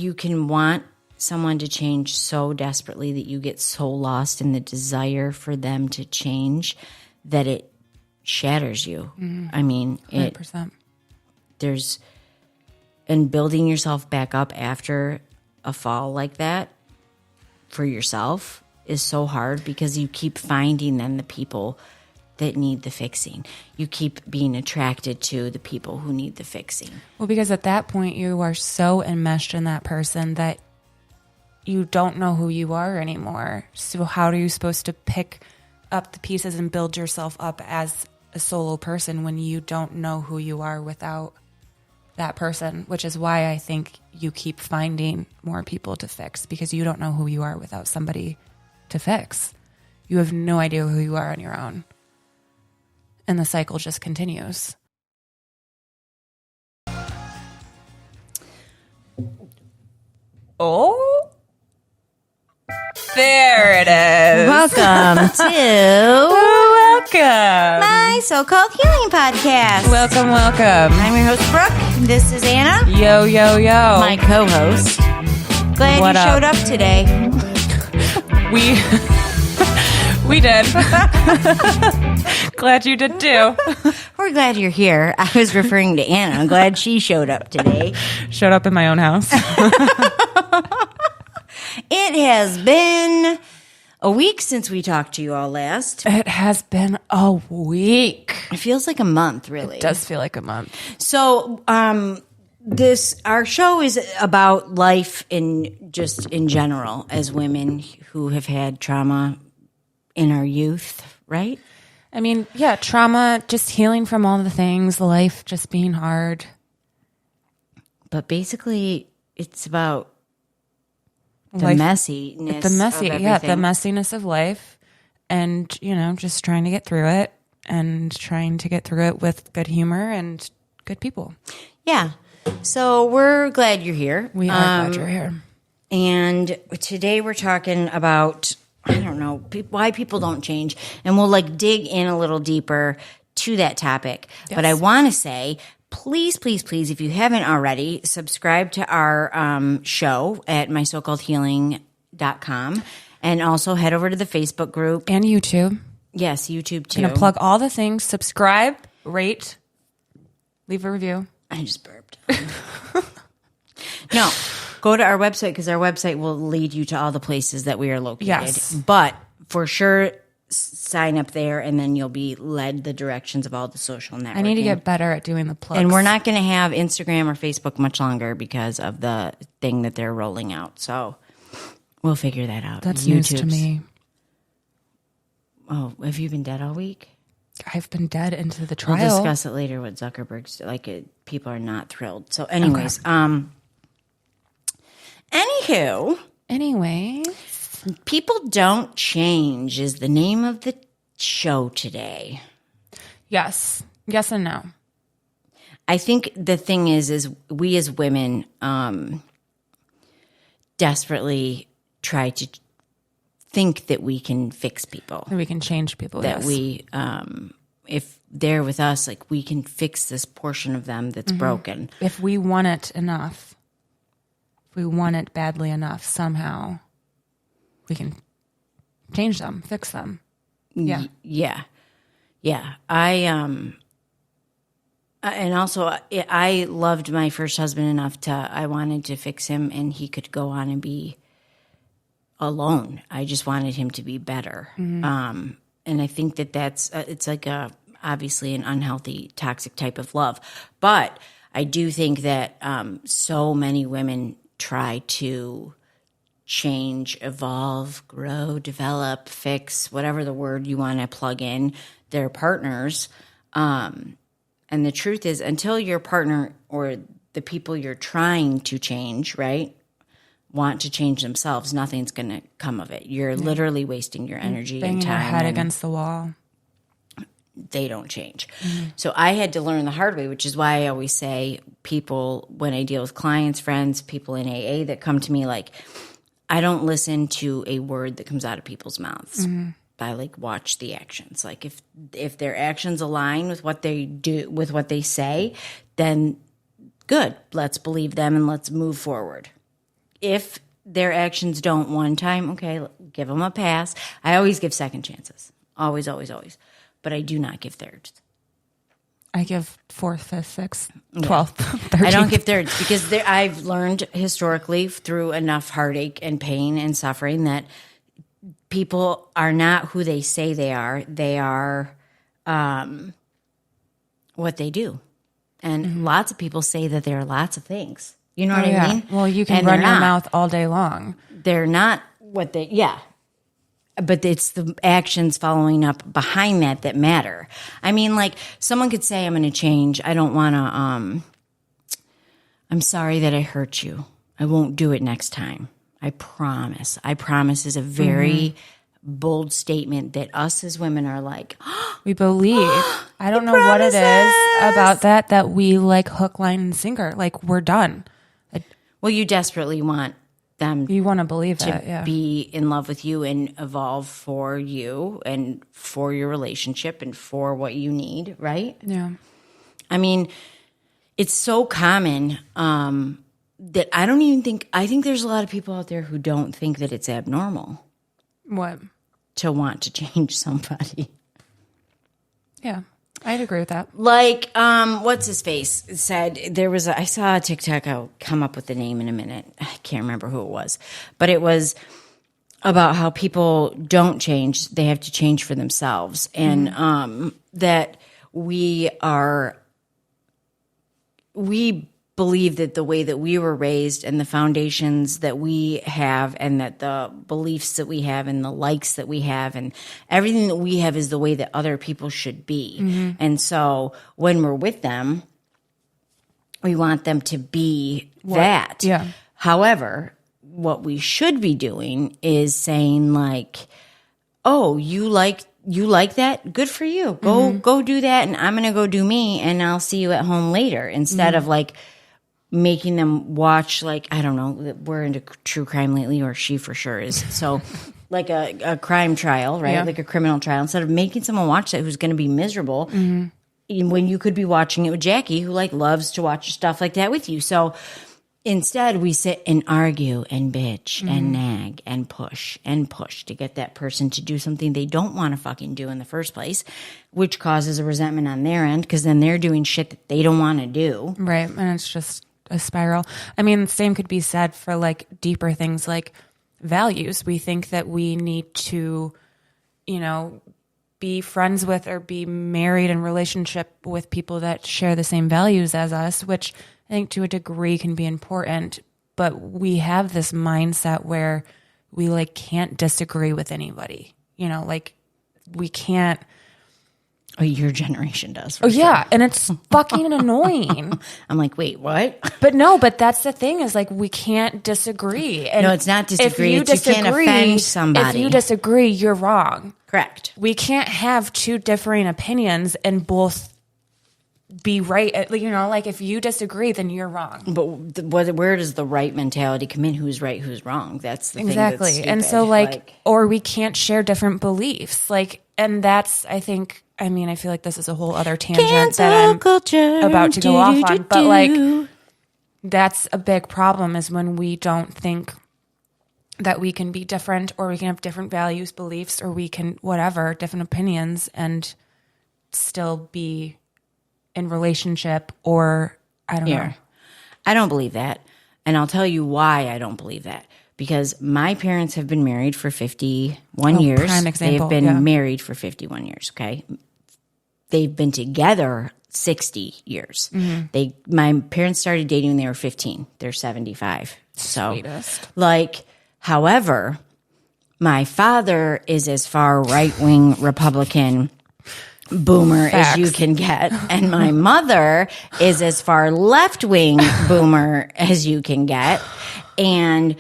You can want someone to change so desperately that you get so lost in the desire for them to change that it shatters you. I mean, 100%. And building yourself back up after a fall like that for yourself is so hard because you keep finding then the people that need the fixing. You keep being attracted to the people who need the fixing. Well, because at that point you are so enmeshed in that person that you don't know who you are anymore. So how are you supposed to pick up the pieces and build yourself up as a solo person when you don't know who you are without that person? Which is why I think you keep finding more people to fix, because you don't know who you are without somebody to fix. You have no idea who you are on your own. And the cycle just continues. Oh, there it is. Welcome to Welcome. my so-called healing podcast. Welcome, welcome. I'm your host, Brooke. This is Anna, Yo, yo, yo. my co-host. Glad What you up? showed up today. We did. Glad you did too. We're glad you're here. I was referring to Anna. I'm glad she showed up today. Showed up in my own house. It has been a week since we talked to you all last. It has been a week. It feels like a month, really. It does feel like a month. So, our show is about life in general as women who have had trauma in our youth, right? I mean, yeah, trauma, just healing from all the things, life just being hard. But basically, it's about the Life- messiness. The messy, of yeah, the everything. messiness of life, and just trying to get through it, and trying to get through it with good humor and good people. Yeah. So we're glad you're here. We are glad you're here. And today we're talking about, I don't know, why people don't change. And we'll dig in a little deeper to that topic. Yes. But I want to say, please, please, please, if you haven't already, subscribe to our show at MYSOCALLEDHEALING.com. And also head over to the Facebook group. And YouTube. Yes, YouTube too. Gonna plug all the things. Subscribe, rate, leave a review. I just burped. No, go to our website because our website will lead you to all the places that we are located. Yes. But for sure, sign up there and then you'll be led the directions of all the social networking. I need to get better at doing the plugs. And we're not going to have Instagram or Facebook much longer because of the thing that they're rolling out. So we'll figure that out. That's news to me. Oh, have you been dead all week? I've been dead into the We'll trial. discuss it later with Zuckerberg's. People are not thrilled. So anyways, Anyway, People Don't Change is the name of the show today. yes and no. I think the thing is we as women desperately try to think that we can fix people. We can change people. That yes. we, if they're with us, we can fix this portion of them that's broken. If we want it enough, if we want it badly enough, somehow we can change them, fix them. Yeah. Yeah. And also, I loved my first husband enough I wanted to fix him and he could go on and be alone. I just wanted him to be better. And I think that's, it's obviously an unhealthy, toxic type of love. But I do think that so many women try to change, evolve, grow, develop, fix, whatever the word you want to plug in, their partners. And the truth is, until your partner or the people you're trying to change, right, want to change themselves, nothing's going to come of it. You're literally wasting your energy Banging and time. your head and against the wall. they don't change. So I had to learn the hard way, which is why I always say people, when I deal with clients, friends, people in AA that come to me, I don't listen to a word that comes out of people's mouths. I watch the actions. If their actions align with what they do, with what they say, then good. Let's believe them and let's move forward. if their actions don't one time, okay, give them a pass. I always give second chances. Always, always, always. But I do not give thirds. I give 4th, 5th, 6th, 12th, 13th. I don't give thirds because I've learned historically through enough heartache and pain and suffering that people are not who they say they are. They are what they do. And lots of people say that they're lots of things. You know what I mean? Well, you can run your mouth all day long. They're not what they, but it's the actions following up behind that matter. I mean, like, someone could say, I'm going to change. I don't want to, I'm sorry that I hurt you. I won't do it next time. I promise. I promise is a very bold statement that us as women are like, we believe. I don't know what it is about that we like hook, line, and sinker. Like, we're done. Well, you desperately want them you want to believe to be in love with you and evolve for you and for your relationship and for what you need, right? Yeah. I mean, it's so common that I don't even think, I think there's a lot of people out there who don't think that it's abnormal. What? To want to change somebody. Yeah. I'd agree with that. Like, what's his face said, I saw a TikTok, I'll come up with the name in a minute. I can't remember who it was, but it was about how people don't change. They have to change for themselves. And, that we believe that the way that we were raised and the foundations that we have and that the beliefs that we have and the likes that we have and everything that we have is the way that other people should be. And so when we're with them, we want them to be that. Yeah. However, what we should be doing is saying like, oh, you like that? Good for you. Go do that. And I'm going to go do me and I'll see you at home later instead of like, making them watch, like, I don't know, we're into true crime lately, or she for sure is. So, like a crime trial, right? Yeah. Like a criminal trial. Instead of making someone watch that who's going to be miserable, when you could be watching it with Jackie, who like loves to watch stuff like that with you. So instead, we sit and argue and bitch and nag and push to get that person to do something they don't want to fucking do in the first place, which causes a resentment on their end because then they're doing shit that they don't want to do. Right. And it's just a spiral. I mean, the same could be said for like deeper things like values. We think that we need to, be friends with or be married in relationship with people that share the same values as us, which I think to a degree can be important. But we have this mindset where we like can't disagree with anybody, like we can't. Oh, your generation does. Oh, yeah. And it's fucking annoying. I'm like, wait, what? But that's the thing is like, we can't disagree. And no, it's not disagree. You can't offend somebody. If you disagree, you're wrong. Correct. We can't have two differing opinions and both be right. Like if you disagree, then you're wrong. But where does the right mentality come in? Who's right, who's wrong? That's the thing exactly. That's stupid. And so or we can't share different beliefs. And that's, I think, I feel like this is a whole other tangent Cancel that I'm culture. about to go off on. But that's a big problem is when we don't think that we can be different or we can have different values, beliefs, or we can different opinions and still be in relationship or I don't know. I don't believe that. And I'll tell you why I don't believe that. Because my parents have been married for 51 years. Prime example, They've been married for 51 years, okay? They've been together 60 years. My parents started dating when they were 15. They're 75. So, sweetest. However, my father is as far right-wing Republican boomer Facts. as you can get, and my mother is as far left-wing boomer as you can get. And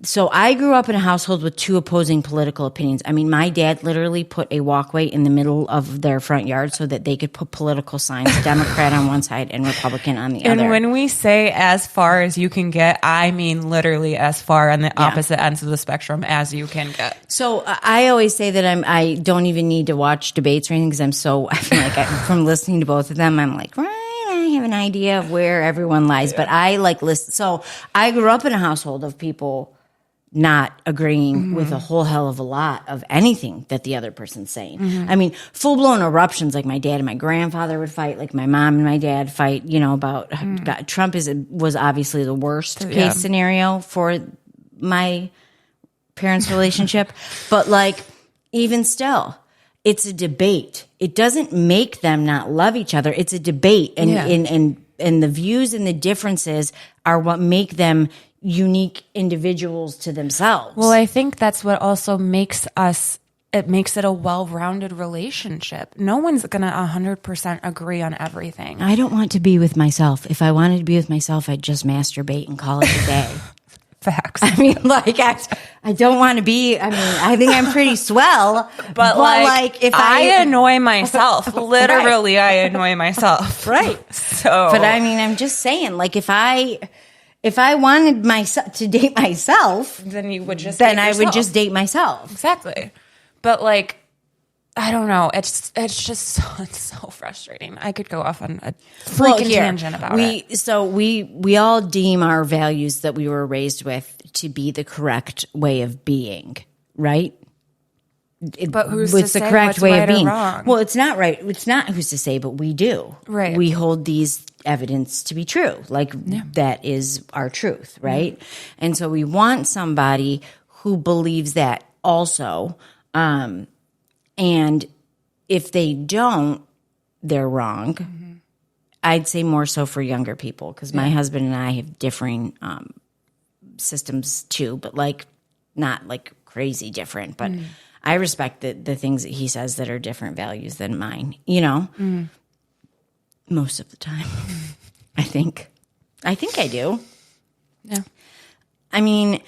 so I grew up in a household with two opposing political opinions. I mean, my dad literally put a walkway in the middle of their front yard so that they could put political signs, Democrat on one side and Republican on the other. And when we say as far as you can get, I mean literally as far on the opposite ends of the spectrum as you can get. So I always say that I don't even need to watch debates or anything because I feel like from listening to both of them, I'm like, right, I have an idea of where everyone lies, but I like listen. So I grew up in a household of people not agreeing with a whole hell of a lot of anything that the other person's saying. I mean, full-blown eruptions, like my dad and my grandfather would fight, like my mom and my dad fight, about God, Trump was obviously the worst case scenario for my parents' relationship. But like, even still, it's a debate. It doesn't make them not love each other. It's a debate. And the views and the differences are what make them unique individuals to themselves. Well, I think that's what also makes it a well-rounded relationship. No one's going to 100% agree on everything. I don't want to be with myself. If I wanted to be with myself, I'd just masturbate and call it a day. Facts. I mean, like, I don't want to be, I think I'm pretty swell. But like if I annoy myself, literally I annoy myself. Right. So, but I mean, I'm just saying, like, if I wanted myself to date myself, then you would just then I would just date myself. Exactly. But like, I don't know. It's just it's so frustrating. I could go off on a freaking tangent about it. So we all deem our values that we were raised with to be the correct way of being, right? But who's to say what's right or wrong? Well, it's not right. It's not who's to say, but we do. Right. We hold these evidence to be true. Like that is our truth, right? And so we want somebody who believes that also. And if they don't, they're wrong. I'd say more so for younger people, because my husband and I have differing systems too, but like not like crazy different. But I respect the things that he says that are different values than mine, most of the time. I think I do. Yeah. I mean,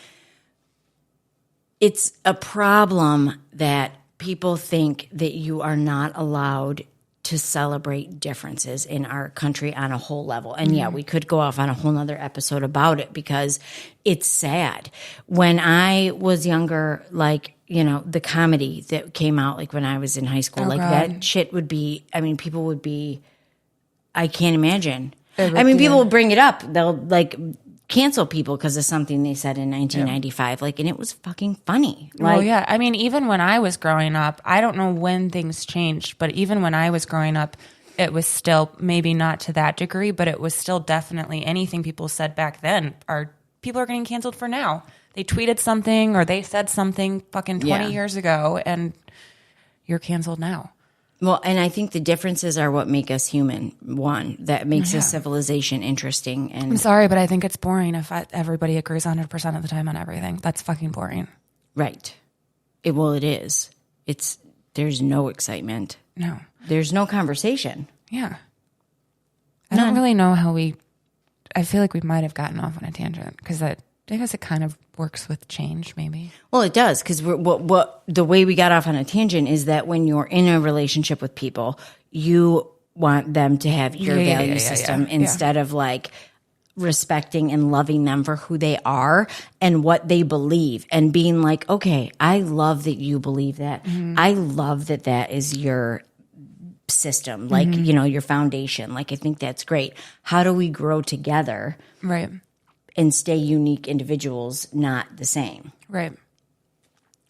it's a problem that people think that you are not allowed to celebrate differences in our country on a whole level. And we could go off on a whole nother episode about it because it's sad. When I was younger, like, the comedy that came out, like when I was in high school, that shit would be, people would be, I can't imagine. People will bring it up. They'll like cancel people because of something they said in 1995. Like, and it was fucking funny. Like, even when I was growing up, I don't know when things changed, but even when I was growing up, it was still maybe not to that degree, but it was still definitely anything people said back then people are getting canceled for now. They tweeted something or they said something fucking 20 years ago and you're canceled now. Well, and I think the differences are what make us human. One, that makes a civilization interesting. And I'm sorry, but I think it's boring if everybody agrees 100% of the time on everything. That's fucking boring. Right. It is. There's no excitement. No. There's no conversation. Yeah. I don't really know how I feel like we might have gotten off on a tangent because I guess it kind of works with change, maybe. Well, it does, because the way we got off on a tangent is that when you're in a relationship with people, you want them to have your value system instead of like respecting and loving them for who they are and what they believe and being like, okay, I love that you believe that. I love that is your system, like, your foundation. Like, I think that's great. How do we grow together? Right. And stay unique individuals, not the same. Right.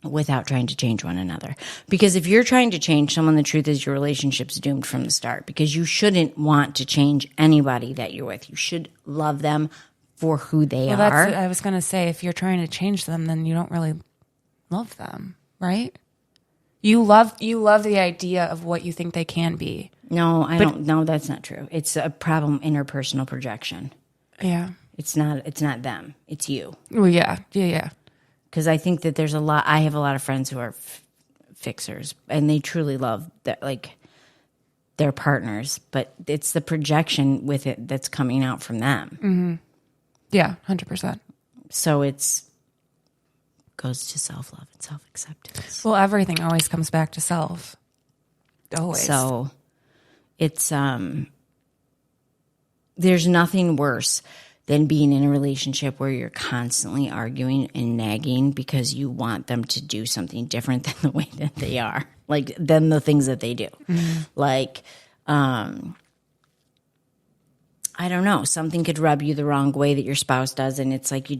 Without trying to change one another. Because if you're trying to change someone, the truth is your relationship's doomed from the start. Because you shouldn't want to change anybody that you're with. You should love them for who they are. I was going to say, if you're trying to change them, then you don't really love them, right? You love the idea of what you think they can be. No, I don't. No, that's not true. It's a problem, interpersonal projection. Yeah. It's not them. It's you. Well, yeah. Because I think that I have a lot of friends who are fixers, and they truly love that, like, their partners, but it's the projection with it that's coming out from them. Mm-hmm. Yeah, 100%. So goes to self-love and self-acceptance. Well, everything always comes back to self. Always. So it's there's nothing worse than being in a relationship where you're constantly arguing and nagging because you want them to do something different than the way that they are, like than the things that they do. Like, I don't know, something could rub you the wrong way that your spouse does, and it's like you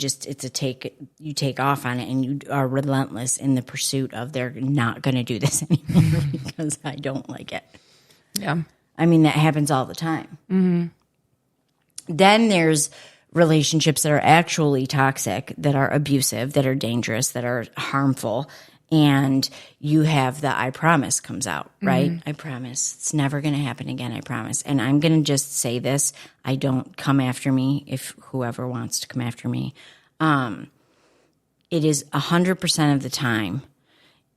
take off on it, and you are relentless in the pursuit of they're not going to do this anymore because I don't like it. Yeah. I mean, that happens all the time. Mm-hmm. Then there's relationships that are actually toxic, that are abusive, that are dangerous, that are harmful. And you have the I promise comes out, right? Mm-hmm. I promise. It's never going to happen again, I promise. And I'm going to just say this. I don't come after me if whoever wants to come after me. It is 100% of the time,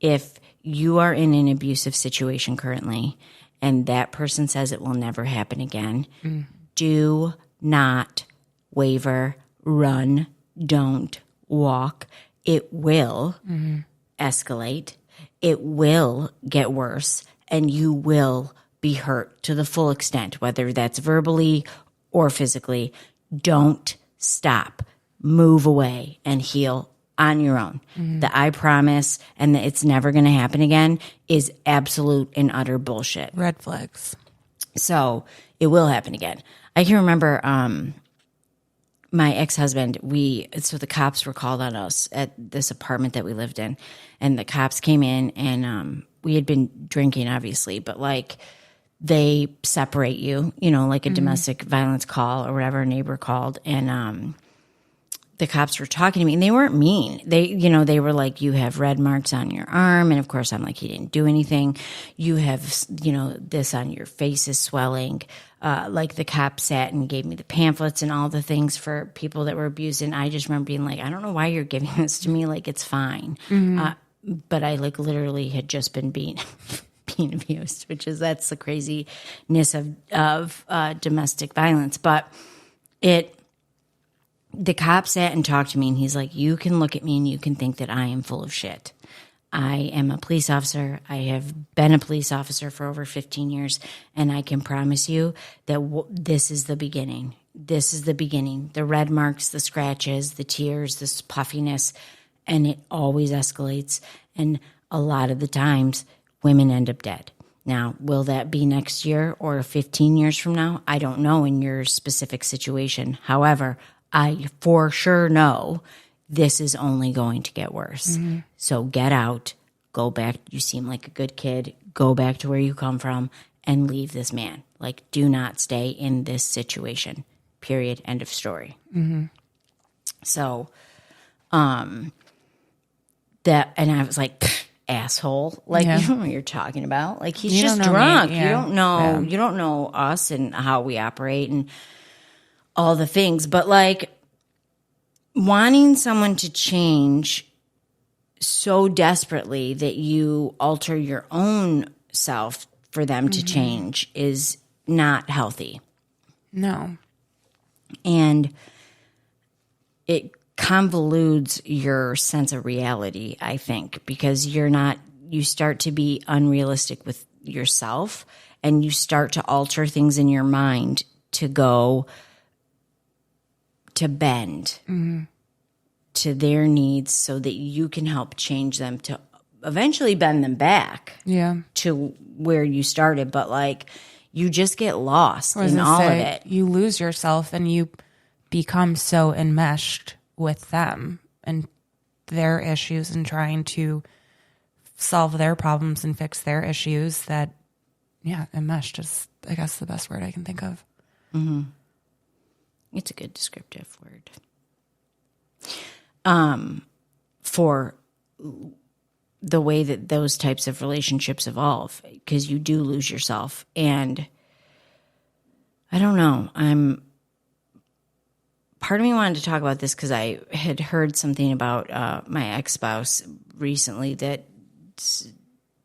if you are in an abusive situation currently and that person says it will never happen again, do not waver, run, don't walk. It will escalate. It will get worse, and you will be hurt to the full extent, whether that's verbally or physically. Don't stop. Move away and heal on your own. The I promise and the it's never going to happen again is absolute and utter bullshit. Red flags. So it will happen again. I can remember my ex-husband, so the cops were called on us at this apartment that we lived in, and the cops came in, and we had been drinking, obviously, but like they separate you, like a domestic violence call or whatever, a neighbor called, and the cops were talking to me, and they weren't mean. They were like, you have red marks on your arm. And of course, I'm like, he didn't do anything. You have, this on your face is swelling. Like the cop sat and gave me the pamphlets and all the things for people that were abused. And I just remember being like, I don't know why you're giving this to me. Like, it's fine. But I like literally had just been being abused, that's the craziness of domestic violence. But the cop sat and talked to me, and he's like, you can look at me and you can think that I am full of shit. I am a police officer. I have been a police officer for over 15 years, and I can promise you that this is the beginning. This is the beginning. The red marks, the scratches, the tears, this puffiness, and it always escalates. And a lot of the times, women end up dead. Now, will that be next year or 15 years from now? I don't know in your specific situation. However, I for sure know this is only going to get worse. So get out, go back. You seem like a good kid. Go back to where you come from and leave this man. Like, do not stay in this situation. Period. End of story. So, and I was like, asshole. Like, you don't know what you're talking about. Like, he's just drunk. You don't know. You don't know us and how we operate and all the things. But like, wanting someone to change so desperately that you alter your own self for them to change is not healthy. No. And it convolutes your sense of reality, I think, because you start to be unrealistic with yourself, and you start to alter things in your mind to bend to their needs so that you can help change them to eventually bend them back to where you started. But like, you just get lost in all of it. You lose yourself and you become so enmeshed with them and their issues and trying to solve their problems and fix their issues that, enmeshed is, I guess, the best word I can think of. It's a good descriptive word. For the way that those types of relationships evolve, because you do lose yourself. And I don't know, part of me wanted to talk about this because I had heard something about my ex-spouse recently that's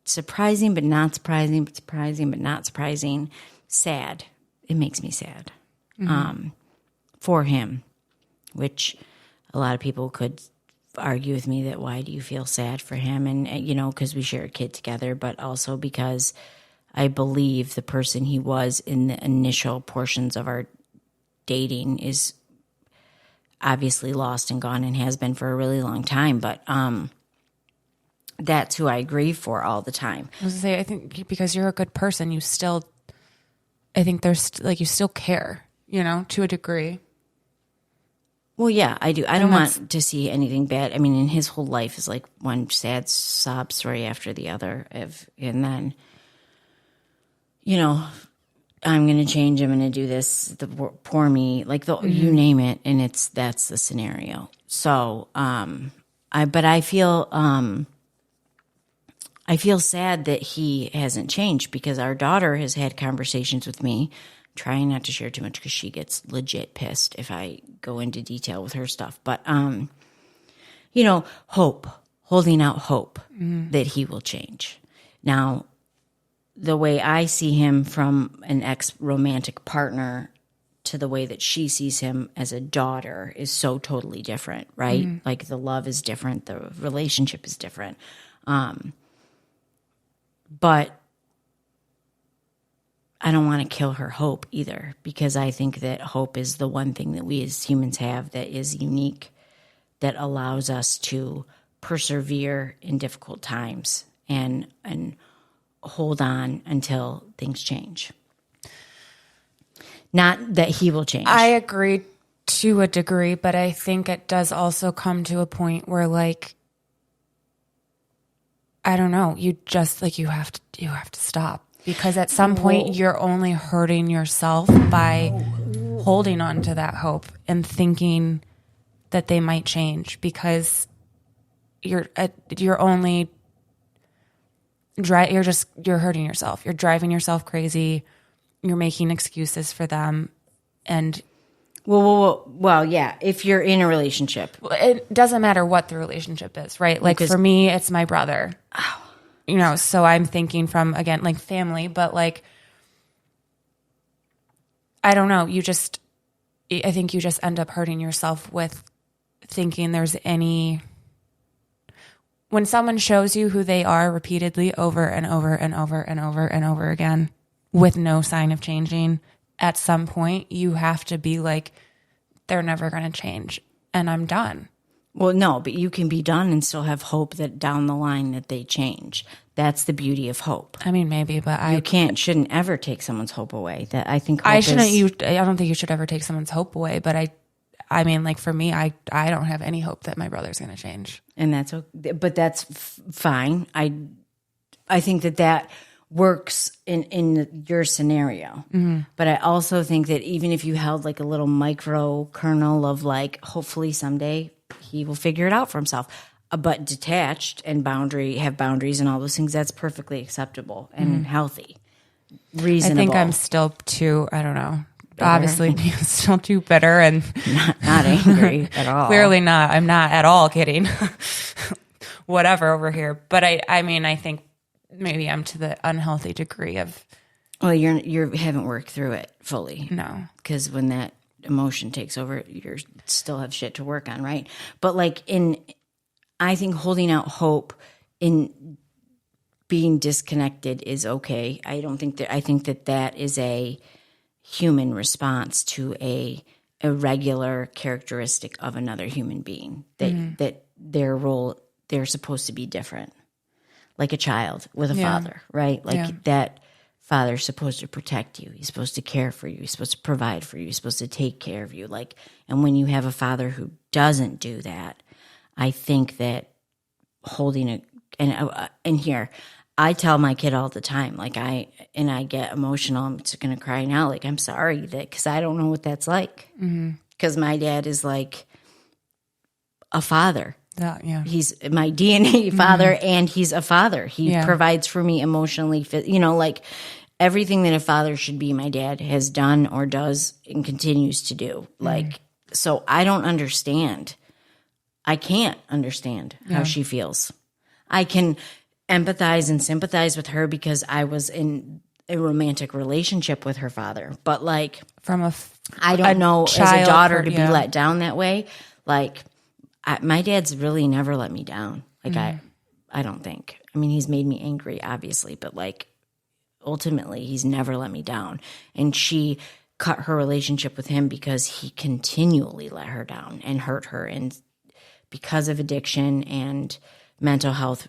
surprising but not surprising, but surprising but not surprising. Sad. It makes me sad. For him, which a lot of people could argue with me that why do you feel sad for him? And, because we share a kid together, but also because I believe the person he was in the initial portions of our dating is obviously lost and gone and has been for a really long time. But that's who I grieve for all the time. I was going to say, I think because you're a good person, you still, I think there's like, you still care. to a degree. Well, yeah, I do. I don't want to see anything bad. I mean, and his whole life is like one sad sob story after the other. And then, I'm going to change. I'm going to do this. The poor me, like you name it, and that's the scenario. So, I feel sad that he hasn't changed, because our daughter has had conversations with me, trying not to share too much because she gets legit pissed if I go into detail with her stuff. But, hope, holding out hope that he will change. Now, the way I see him from an ex-romantic partner to the way that she sees him as a daughter is so totally different, right? Like the love is different, the relationship is different. But I don't want to kill her hope either, because I think that hope is the one thing that we as humans have that is unique, that allows us to persevere in difficult times and hold on until things change. Not that he will change. I agree to a degree, but I think it does also come to a point where, like, I don't know, you just you have to stop, because at some point you're only hurting yourself by holding on to that hope and thinking that they might change, because you're hurting yourself. You're driving yourself crazy. You're making excuses for them, and well, yeah. If you're in a relationship, it doesn't matter what the relationship is, right? Like, for me, it's my brother. So I'm thinking from, again, like family, but like, I don't know. I think you just end up hurting yourself with thinking there's any. When someone shows you who they are repeatedly over and over and over and over and over again with no sign of changing, at some point you have to be like, they're never going to change and I'm done. Well, no, but you can be done and still have hope that down the line that they change. That's the beauty of hope. I mean, maybe, but shouldn't ever take someone's hope away. That I think I don't think you should ever take someone's hope away, but I mean, like, for me, I don't have any hope that my brother's going to change. And that's okay, but that's fine. I think that works in your scenario. But I also think that even if you held like a little micro kernel of like, hopefully someday he will figure it out for himself, but detached and have boundaries and all those things, that's perfectly acceptable and healthy, reasonable. I think I'm still too, I don't know, bitter. Obviously still too bitter and not angry at all. Clearly not. I'm not at all kidding. Whatever over here. But I mean, I think maybe I'm to the unhealthy degree of. Well, you haven't worked through it fully. No, because when that emotion takes over, you still have shit to work on, right? But like I think holding out hope in being disconnected is okay. I think that is a human response to a irregular characteristic of another human being, that their role, they're supposed to be different. Like a child with a father, right? Like that father's supposed to protect you. He's supposed to care for you. He's supposed to provide for you. He's supposed to take care of you. Like, and when you have a father who doesn't do that, I think that holding and here, I tell my kid all the time, like I get emotional. I'm just going to cry now. Like, I'm sorry because I don't know what that's like. Because my dad is like a father. He's my DNA father, and he's a father. He provides for me emotionally, like everything that a father should be, my dad has done or does and continues to do. Like, so I don't understand. I can't understand how she feels. I can empathize and sympathize with her because I was in a romantic relationship with her father. But like, I don't know as a daughter to be let down that way. Like, my dad's really never let me down. Like, I don't think. I mean, he's made me angry, obviously, but like, ultimately, he's never let me down. And she cut her relationship with him because he continually let her down and hurt her, and because of addiction and mental health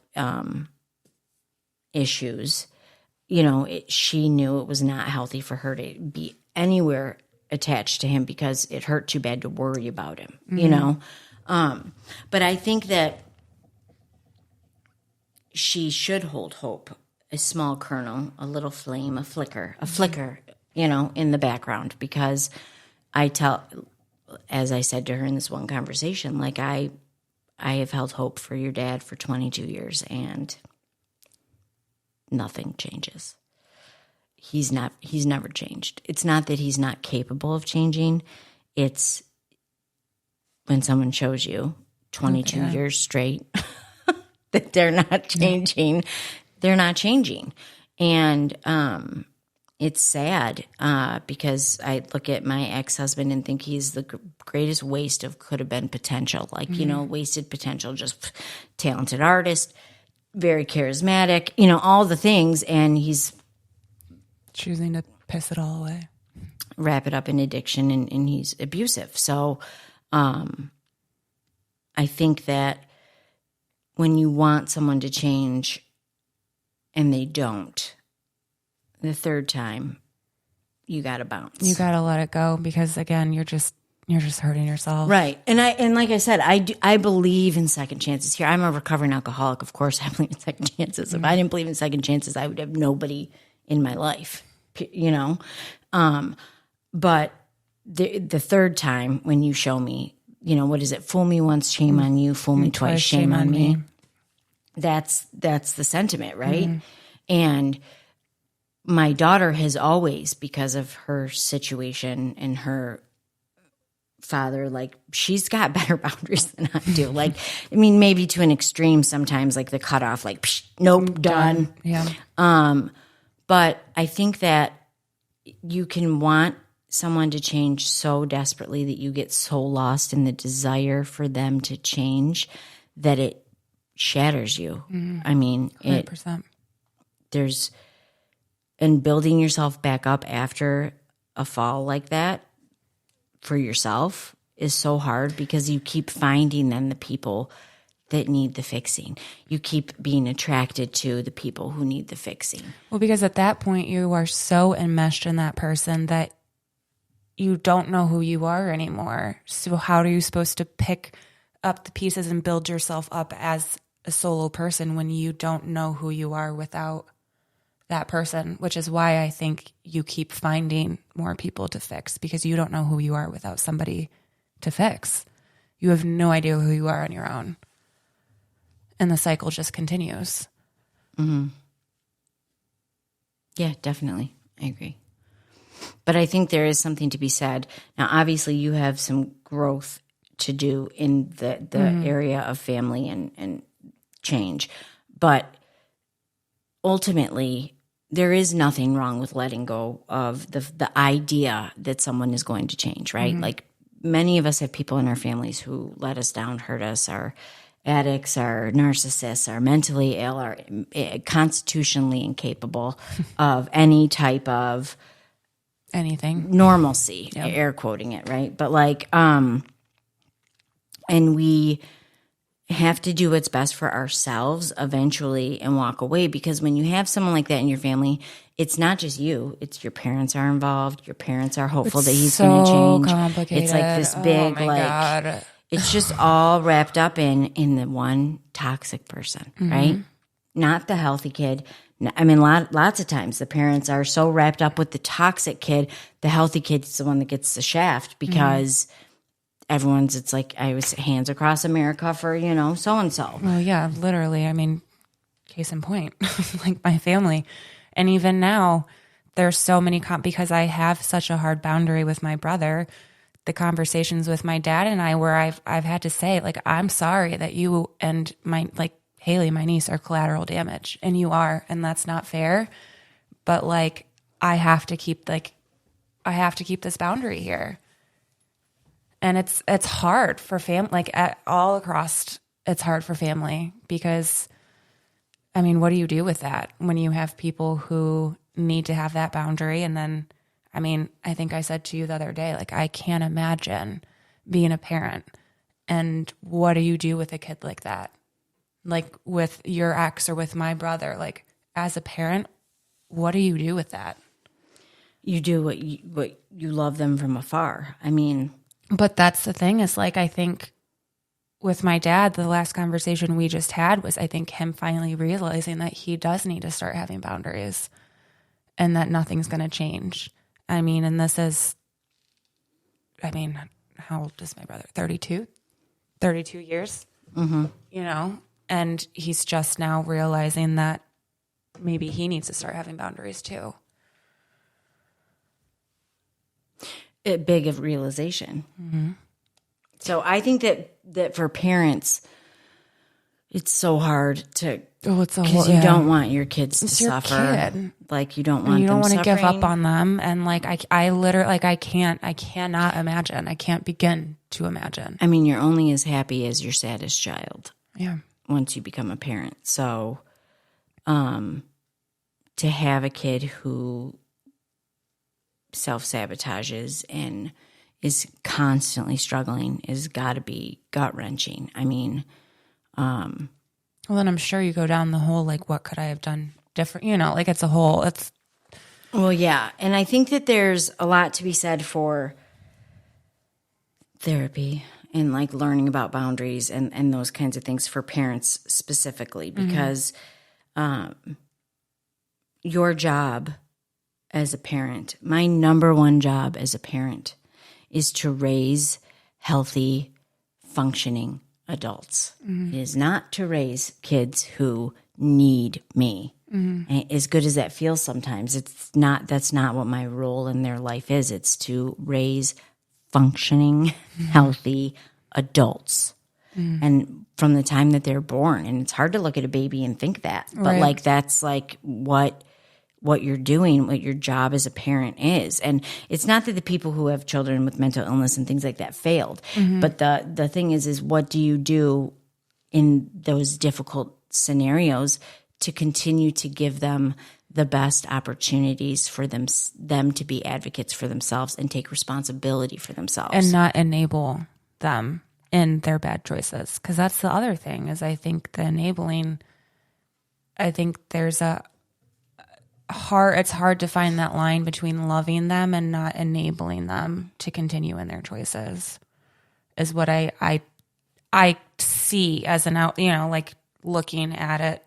issues. She knew it was not healthy for her to be anywhere attached to him because it hurt too bad to worry about him, you know? But I think that she should hold hope, a small kernel, a little flame, a flicker, you know, in the background, because as I said to her in this one conversation, like I have held hope for your dad for 22 years and nothing changes. He's never changed. It's not that he's not capable of changing. It's when someone shows you 22 years straight that they're not changing. They're not changing. And it's sad because I look at my ex-husband and think he's the greatest waste of could have been potential. Like, you know, wasted potential, just talented artist, very charismatic, you know, all the things. And he's choosing to piss it all away. Wrap it up in addiction, and he's abusive. So I think that when you want someone to change and they don't, the third time, you got to bounce. You got to let it go because, again, you're just hurting yourself. Right. And like I said, I believe in second chances here. I'm a recovering alcoholic. Of course, I believe in second chances. If I didn't believe in second chances, I would have nobody in my life, you know. But the third time when you show me, you know, what is it? Fool me once, shame on you. Fool me twice, shame on me. That's the sentiment, right? And my daughter has always, because of her situation and her father, like, she's got better boundaries than I do. Like, I mean, maybe to an extreme sometimes, like the cutoff, like, psh, nope, done. Yeah. But I think that you can want someone to change so desperately that you get so lost in the desire for them to change that it shatters you. I mean, 100%. And building yourself back up after a fall like that for yourself is so hard because you keep finding then the people that need the fixing. You keep being attracted to the people who need the fixing. Well, because at that point you are so enmeshed in that person that you don't know who you are anymore. So how are you supposed to pick up the pieces and build yourself up as a solo person when you don't know who you are without that person? Which is why I think you keep finding more people to fix, because you don't know who you are without somebody to fix. You have no idea who you are on your own. And the cycle just continues. Mm-hmm. Yeah, definitely. I agree. But I think there is something to be said. Now, obviously, you have some growth to do in the area of family and change. But ultimately, there is nothing wrong with letting go of the idea that someone is going to change, right? Like, many of us have people in our families who let us down, hurt us, are addicts, are narcissists, are mentally ill, are constitutionally incapable of any type of anything normalcy, air quoting it, right? But like, and we have to do what's best for ourselves eventually and walk away, because when you have someone like that in your family, it's not just you, it's your parents are involved. Your parents are hopeful that he's going to change. Complicated. It's like this big, God. It's just all wrapped up in the one toxic person, right? Not the healthy kid. I mean, lots of times the parents are so wrapped up with the toxic kid, the healthy kid's the one that gets the shaft because it's like, I was hands across America for, so-and-so. Well, yeah, literally. I mean, case in point, like my family. And even now, there's so many, because I have such a hard boundary with my brother, the conversations with my dad and I, where I've had to say, like, I'm sorry that you and Haley, my niece, are collateral damage, and you are, and that's not fair. But like, I have to keep this boundary here. And it's hard for family, all across, it's hard for family, because I mean, what do you do with that when you have people who need to have that boundary? And then, I mean, I think I said to you the other day, like, I can't imagine being a parent. And what do you do with a kid like that? Like with your ex or with my brother, like as a parent, what do you do with that? you do what you love them from afar. I mean, but that's the thing is like, I think with my dad, the last conversation we just had was, I think, him finally realizing that he does need to start having boundaries and that nothing's going to change. I mean, and this is, I mean, how old is my brother? 32 years, you know, and he's just now realizing that maybe he needs to start having boundaries too. A big of realization. Mm-hmm. So I think that for parents, it's so hard to, because you don't want your kids to suffer. Kid. Like you don't want to give up on them. And like, I literally, like, I cannot imagine. I can't begin to imagine. I mean, you're only as happy as your saddest child. Yeah. Once you become a parent. So, to have a kid who self-sabotages and is constantly struggling is got to be gut-wrenching. I mean, well, then I'm sure you go down the whole, like, what could I have done different? You know, like it's well, yeah. And I think that there's a lot to be said for therapy and like learning about boundaries and those kinds of things for parents specifically, because your job as a parent, my number one job as a parent is to raise healthy, functioning adults. It is not to raise kids who need me. And as good as that feels sometimes, that's not what my role in their life is. It's to raise functioning, healthy adults. And from the time that they're born, and it's hard to look at a baby and think that, but like that's like what you're doing, what your job as a parent is. And it's not that the people who have children with mental illness and things like that failed, but the thing is what do you do in those difficult scenarios to continue to give them the best opportunities for them to be advocates for themselves and take responsibility for themselves. And not enable them in their bad choices. Because that's the other thing is I think the enabling, I think there's it's hard to find that line between loving them and not enabling them to continue in their choices is what I see as an out, you know, like looking at it.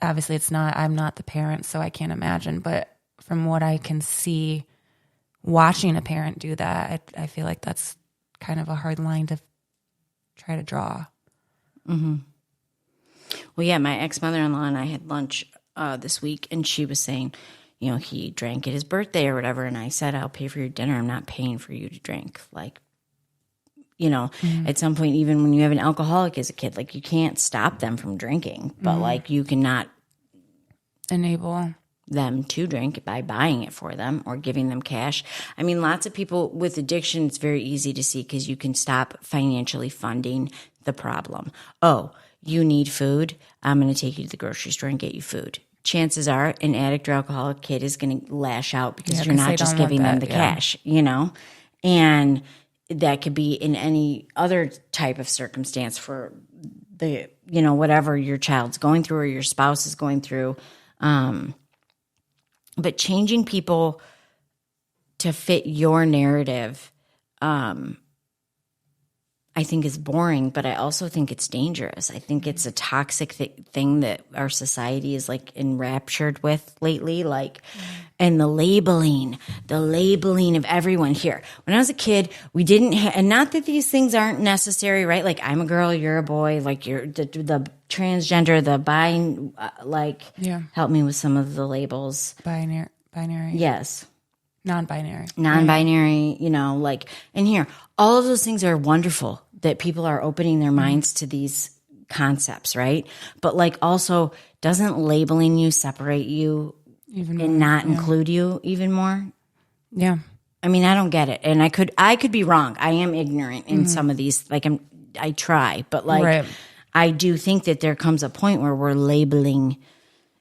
Obviously I'm not the parent, so I can't imagine, but from what I can see watching a parent do that, I feel like that's kind of a hard line to try to draw. Well, yeah, my ex-mother-in-law and I had lunch this week, and she was saying, you know, he drank at his birthday or whatever, and I said, I'll pay for your dinner. I'm not paying for you to drink. Like, you know, at some point, even when you have an alcoholic as a kid, like you can't stop them from drinking, but like you cannot enable them to drink by buying it for them or giving them cash. I mean, lots of people with addiction, it's very easy to see because you can stop financially funding the problem. Oh, you need food? I'm going to take you to the grocery store and get you food. Chances are an addict or alcoholic kid is going to lash out because you're not just giving them the cash, you know? And that could be in any other type of circumstance for the, you know, whatever your child's going through or your spouse is going through. But changing people to fit your narrative, I think is boring, but I also think it's dangerous. I think it's a toxic thing that our society is like enraptured with lately, like, and the labeling of everyone here. When I was a kid, we didn't and not that these things aren't necessary, right? Like I'm a girl, you're a boy, like you're the transgender, the bi, help me with some of the labels. Binary. Yes. Non-binary, you know, like, and here, all of those things are wonderful that people are opening their minds to these concepts, right? But like also, doesn't labeling you separate you even and not include you even more? Yeah. I mean, I don't get it. And I could be wrong. I am ignorant in some of these, like I try, but like, I do think that there comes a point where we're labeling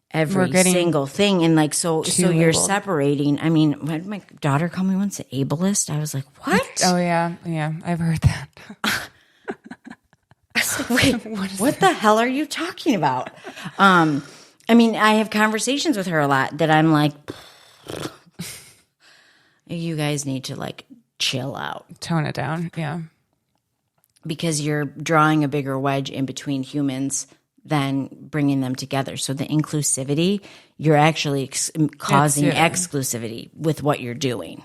every single thing, and like so you're separating. I mean, when my daughter called me once ableist, I was like, what? Oh yeah, I've heard that. I was like, wait, what the hell are you talking about? I mean, I have conversations with her a lot that I'm like, you guys need to like chill out. Tone it down. Yeah. Because you're drawing a bigger wedge in between humans than bringing them together. So the inclusivity, you're actually causing exclusivity with what you're doing.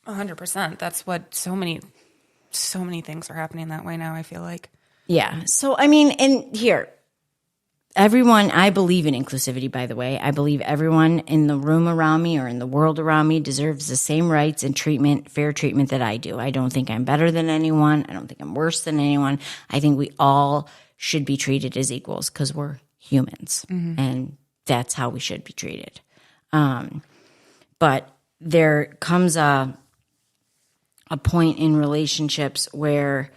100%. That's what so many things are happening that way now, I feel like. Yeah. So, I mean, and here, everyone, I believe in inclusivity, by the way. I believe everyone in the room around me or in the world around me deserves the same rights and treatment, fair treatment that I do. I don't think I'm better than anyone. I don't think I'm worse than anyone. I think we all should be treated as equals because we're humans, and that's how we should be treated. But there comes a point in relationships where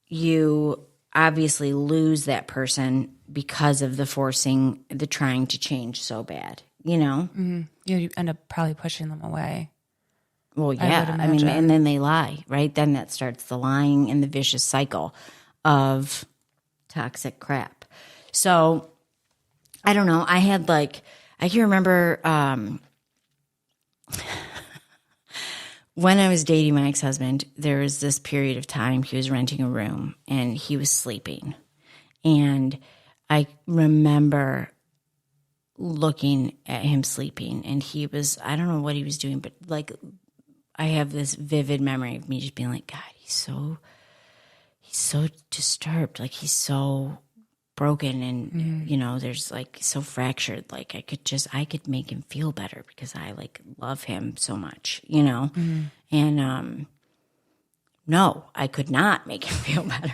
you obviously lose that person because of the trying to change so bad, you know? Mm-hmm. You end up probably pushing them away. Well, yeah. I mean, and then they lie, right? Then that starts the lying and the vicious cycle of toxic crap. So I don't know. I can remember when I was dating my ex-husband, there was this period of time he was renting a room and he was sleeping. And I remember looking at him sleeping and he was, I don't know what he was doing, but like I have this vivid memory of me just being like, God, he's so disturbed. Like he's so broken and, you know, there's like so fractured. Like I could make him feel better because I like love him so much, you know? And, no, I could not make him feel better.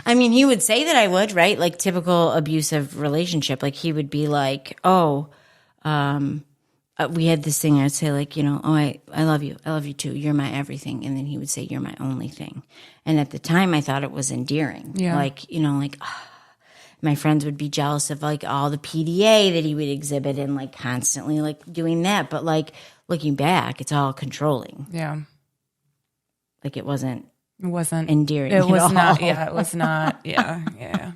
I mean, he would say that I would, right? Like typical abusive relationship. Like he would be like, oh, we had this thing. I'd say like, you know, oh, I love you. I love you too. You're my everything. And then he would say, you're my only thing. And at the time I thought it was endearing. Yeah. Like, you know, like my friends would be jealous of like all the PDA that he would exhibit and like constantly like doing that. But like looking back, it's all controlling. Yeah. Like it wasn't It endearing. was not. Yeah. It was not. Yeah. Yeah.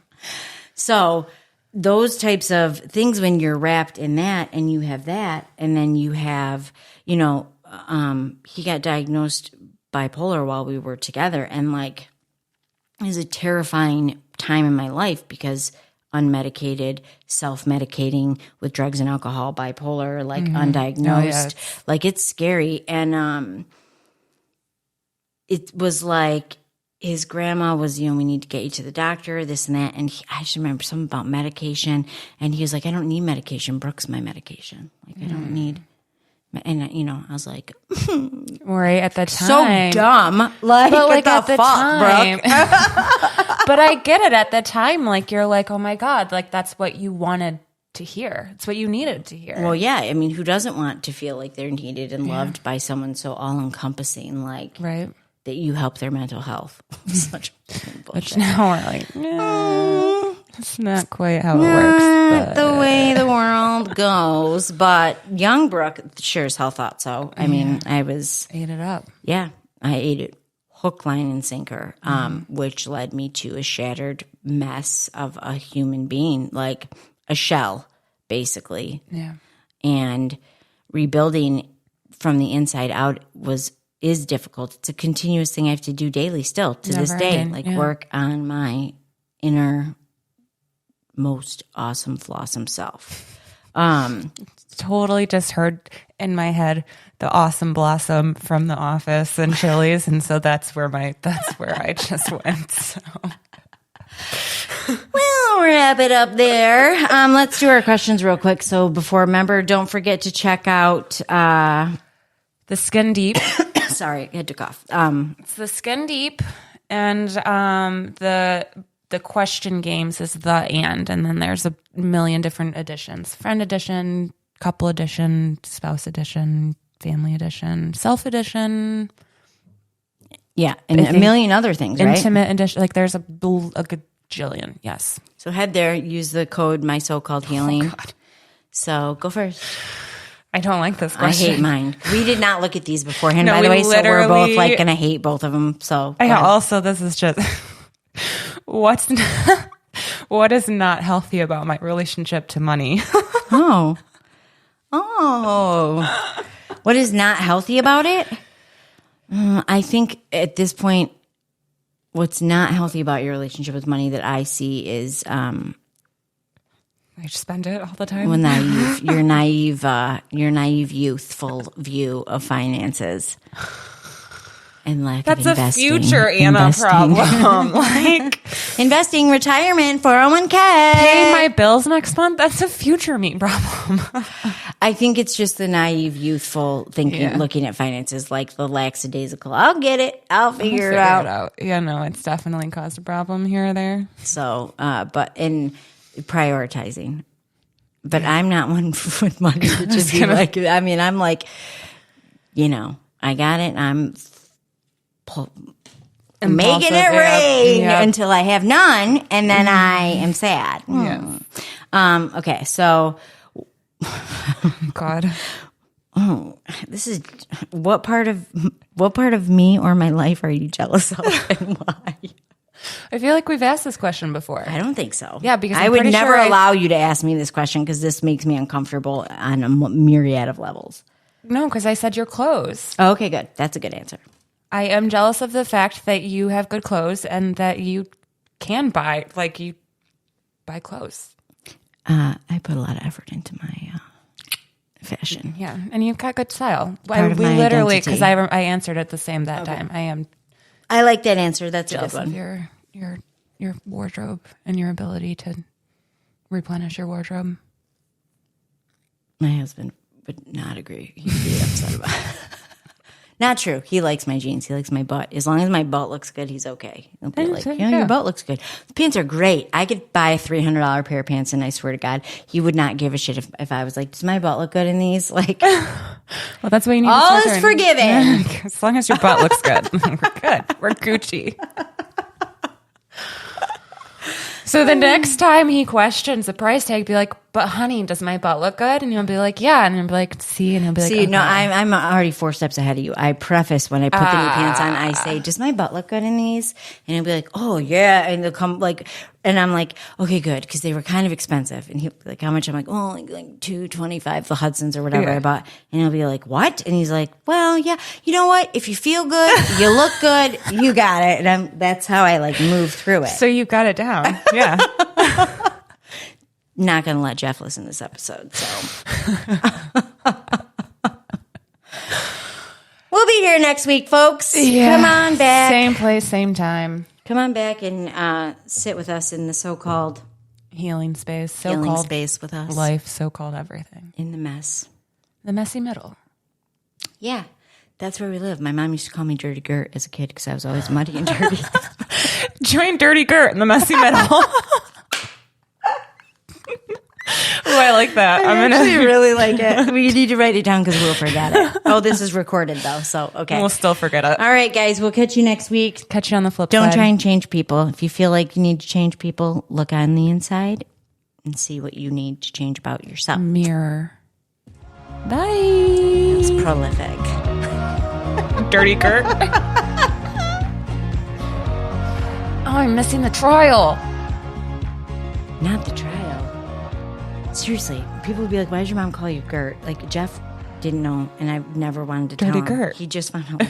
So those types of things, when you're wrapped in that and you have that, and then you have, you know, he got diagnosed bipolar while we were together. And like, it was a terrifying time in my life because unmedicated, self-medicating with drugs and alcohol, bipolar, like undiagnosed, like it's scary. And, it was like his grandma was, you know, we need to get you to the doctor, this and that. And I just remember something about medication. And he was like, I don't need medication. Brooke's my medication. Like, I don't need. And, you know, I was like, right at the time. So dumb. Like, but like at the fuck, time. But I get it at the time. Like, you're like, oh my God, like that's what you wanted to hear. It's what you needed to hear. Well, yeah. I mean, who doesn't want to feel like they're needed and loved by someone so all encompassing, like, right. That you help their mental health. Such bullshit. Which now we're like, no, it's not quite how it works. But the way the world goes. But young Brooke sure as hell thought so. I mean, I ate it up. Yeah, I ate it hook, line, and sinker, which led me to a shattered mess of a human being, like a shell, basically. Yeah. And rebuilding from the inside out is difficult. It's a continuous thing I have to do daily still to this day. Like work on my inner most awesome flawsome self. Totally just heard in my head the awesome blossom from The Office and Chili's, and so that's where I just went. So we'll wrap it up there. Let's do our questions real quick. So remember, don't forget to check out the Skin Deep. Sorry, I had to cough. It's the Skin Deep, and the question games is and then there's a million different editions: friend edition, couple edition, spouse edition, family edition, self edition. Yeah, and a million other things, right? Intimate edition. Like there's a gajillion. Yes. So head there, use the code MYSOCALLEDHEALING. Oh God. So go first. I don't like this question. I hate mine. We did not look at these beforehand, by the way, so we're both like going to hate both of them. So also, this is just what is not healthy about my relationship to money? Oh. What is not healthy about it? I think at this point, what's not healthy about your relationship with money that I see is I just spend it all the time. your naive youthful view of finances. And lack That's of investing. a future Anna problem. Like investing, retirement, 401k. paying my bills next month, that's a future me problem. I think it's just the naive, youthful thinking, looking at finances like the lackadaisical. I'll get it. I'll figure it out. Yeah, no, it's definitely caused a problem here or there. So, but in prioritizing. But I'm not one with money to just be like, I mean, I'm like, I got it. I'm making it rain until I have none, and then I am sad. Yeah. Okay, so God. Oh, this is what part of me or my life are you jealous of, and why? I feel like we've asked this question before. I don't think so. Yeah, because I would never allow you to ask me this question because this makes me uncomfortable on a myriad of levels. No, because I said your clothes. Oh, okay, good. That's a good answer. I am jealous of the fact that you have good clothes and that you can buy, like you buy clothes. I put a lot of effort into my fashion. Yeah, and you've got good style. Part of my literally, identity. because I answered it the same that time. I am I like that answer. That's a jealous good one. of your wardrobe and your ability to replenish your wardrobe. My husband would not agree. He'd be upset about it. Not true. He likes my jeans. He likes my butt. As long as my butt looks good, he's okay. He'll be like, your butt looks good. The pants are great. I could buy a $300 pair of pants, and I swear to God, he would not give a shit if I was like, does my butt look good in these? Like, well, that's why you need all to is forgiven. As long as your butt looks good. We're good. We're Gucci. So the next time he questions the price tag, be like, but honey, does my butt look good? And he'll be like, yeah. And he'll be like, see? And he'll be like, see, okay. no, I'm already 4 steps ahead of you. I preface when I put the new pants on, I say, does my butt look good in these? And he'll be like, oh, yeah. And they'll come like, and I'm like, okay, good. Because they were kind of expensive. And he'll be like, how much? I'm like, oh, like $225, the Hudsons or whatever I bought. And he'll be like, what? And he's like, well, yeah, you know what? If you feel good, you look good, you got it. And that's how I like move through it. So you got it down. Yeah. Not going to let Jeff listen to this episode, so. We'll be here next week, folks. Yeah. Come on back. Same place, same time. Come on back and sit with us in the so-called Healing space. healing So-called space with us. life, so-called everything. In the mess. The messy middle. Yeah, that's where we live. My mom used to call me Dirty Gert as a kid because I was always muddy and dirty. Join Dirty Gert in the messy middle. Oh, I like that. I actually really like it. We need to write it down because we'll forget it. Oh, this is recorded though, so okay. We'll still forget it. All right, guys, we'll catch you next week. Catch you on the flip Don't side. try and change people. If you feel like you need to change people, look on the inside and see what you need to change about yourself. Mirror. Bye. It's prolific. Dirty Gert. Oh, I'm missing the trial. Not the trial. Seriously, people would be like, why did your mom call you Gert? Like, Jeff didn't know, and I never wanted to tell him. Dirty Gert. He just found out.